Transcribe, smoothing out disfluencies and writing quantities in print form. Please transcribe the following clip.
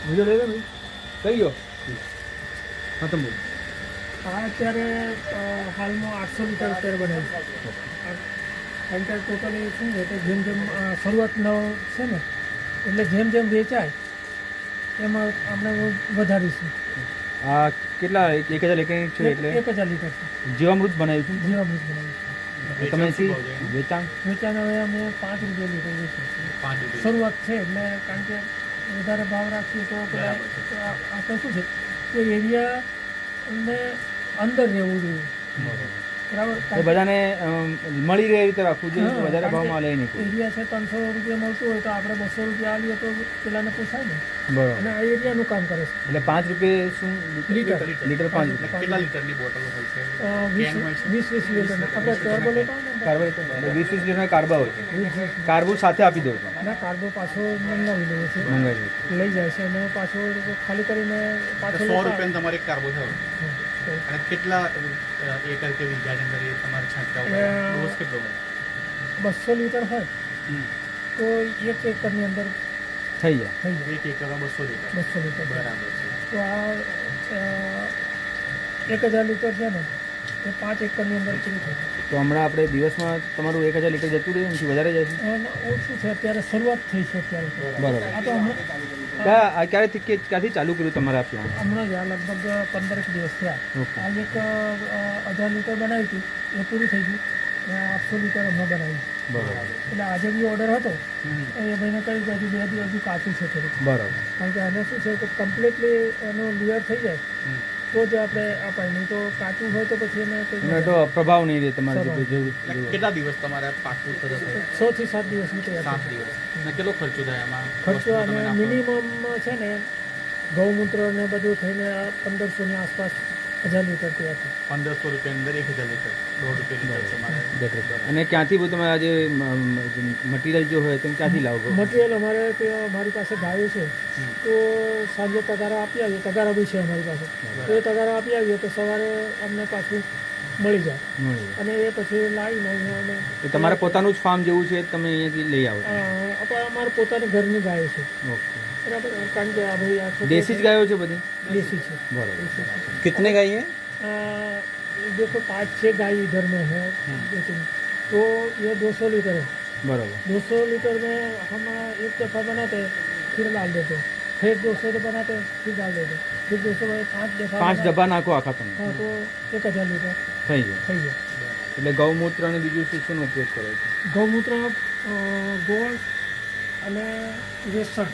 Video લઈ લે ભાઈ થઈ ગયો હા તમે બોલો આ અત્યારે હાલમાં 800 લીટર અત્યારે બનાવ્યું કારણ કે ટોટલી શું છે કે જેમ જેમ શરૂઆતનો છે ને એટલે જેમ જેમ વેચાય એમાં આપણે વધારીશું. આ કેટલા 1000 લીટર છે એટલે 1000 લીટર છે. જીવામૃત બનાવ્યું છે. જીવામૃત બનાવ્યું છે. તમે વેચાણ હવે અમે 5 રૂપિયા લીટર વેચીએ છીએ. શરૂઆત છે એટલે કારણ કે વધારે ભાવ રાખીએ તો પેલા આપણે શું છે કે એરિયાને અંદર રહેવું જોઈએ બરાબર. એ બધાને મળી રહે રીતે રાખવું જોઈએ, વધારે ભાવમાં લઈ નહીં. એરિયા છે 300 રૂપિયા મળતું હોય તો આપણે 200 રૂપિયા આવીએ તો પેલાને પોસાય ને. બરાબર. અને આ એરિયાનું કામ કરે છે. એટલે 5 રૂપિયા શું લીટર 5 રૂપિયા. કેટલા લીટરની બોટલ હોય છે? 20 લીટર આપણે કાર્બો લેતા હોય ને કાર્બો 20 લીટરના કાર્બા હોય છે. કાર્બો સાથે આપી દો છો ના કાર્બો પાછો મંગાવી લઈએ છીએ, લઈ જાય છે અને પાછો ખાલી કરીને પાછો 100 રૂપિયાનો તમારે એક કાર્બો થયો. અને કેટલા એકર કે વીઘાની અંદર એ તમારે છંટકાવ ડોઝ કેટલો હોય? 200 લીટર હોય તો 1 એકરની અંદર થઈ જાય. એક એકરમાં 200 લીટર. 200 લીટર બરાબર છે. તો આ 1000 લીટર છે ને એ 5 એકરની અંદર પૂરું થઈ જાય. તો હમણાં આપણે દિવસમાં તમારું 1000 લીટર જતું રહે એનાથી વધારે જાય છે? ઓછું છે અત્યારે, શરૂઆત થઈ છે અત્યારે. બરાબર. આ તો હમણાં ક્યાંથી ચાલુ કર્યું તમારા પ્લાન? હમણાં જ લગભગ 15 દિવસ થયા. આ એક 1000 લીટર બનાવ્યું હતું એ પૂરું થઈ ગયું. 800 લીટર હમણાં બનાવ્યું. બરાબર. એટલે આજે બી ઓર્ડર હતો એ ભાઈને કહ્યું કે હજુ 2 દિવસ હજુ કાચું છે થોડું. બરાબર. કારણ કે આને શું છે કે કમ્પ્લીટલી એનું ક્લિયર થઈ જાય તો જ આપણે અપાય, નહીં તો કાચું હોય તો પછી એને તો પ્રભાવ નહીં રહે તમારે જેવું. કેટલા દિવસ તમારે પાકું થશે? 6 થી 7 દિવસની તૈયાર. 7 દિવસ. અને કેટલો ખર્ચો થાય એમાં? ખર્ચો અને મિનિમમ છે ને ગૌમૂત્ર ને બધું થઈને 1500 ની આસપાસ 1000 લીટર તૈયાર થાય. 1500 રૂપિયા અંદર 1000 લીટર, 1.5 લીટર તમારે. અને ક્યાંથી બધું તમારે આજે મટીરિયલ જો હોય તમે ક્યાંથી લાવો? મટીરિયલ અમારે મારી પાસે ગાયો છે તો સાંજે તગારા આપી આવીએ. તગારા બી છે અમારી પાસે, તો એ તગારા આપી આવીએ તો સવારે અમને પાછું મળી જાય અને એ પછી લાવીને અહીંયા અમે. તમારે પોતાનું જ ફાર્મ જેવું છે તમે અહીંયાથી લઈ આવો? અમારે પોતાની ઘરની ગાયો છે. ઓકે. બરાબર. કારણ કે આ ભાઈ આ દેશી જ ગાયો છે બધી? देसी છે. बराबर. कितने गाय है? देखो 5-6 गाय इधर में है तो ये 200 लीटर है. बराबर. 200 लीटर में हम एक दफ़ा बनाते हैं फिर डाल देते हैं, फिर 200 बनाते हैं फिर डाल देते हैं, फिर 200 5 डब्बा नाखो आखा તમે? हाँ तो 1000 लीटर થઈ જાય. થઈ જાય. એટલે ગૌમૂત્ર અને બીજું શું ઉપયોગ કરો છો? ગૌમૂત્ર, ગોળ અને રેસણ.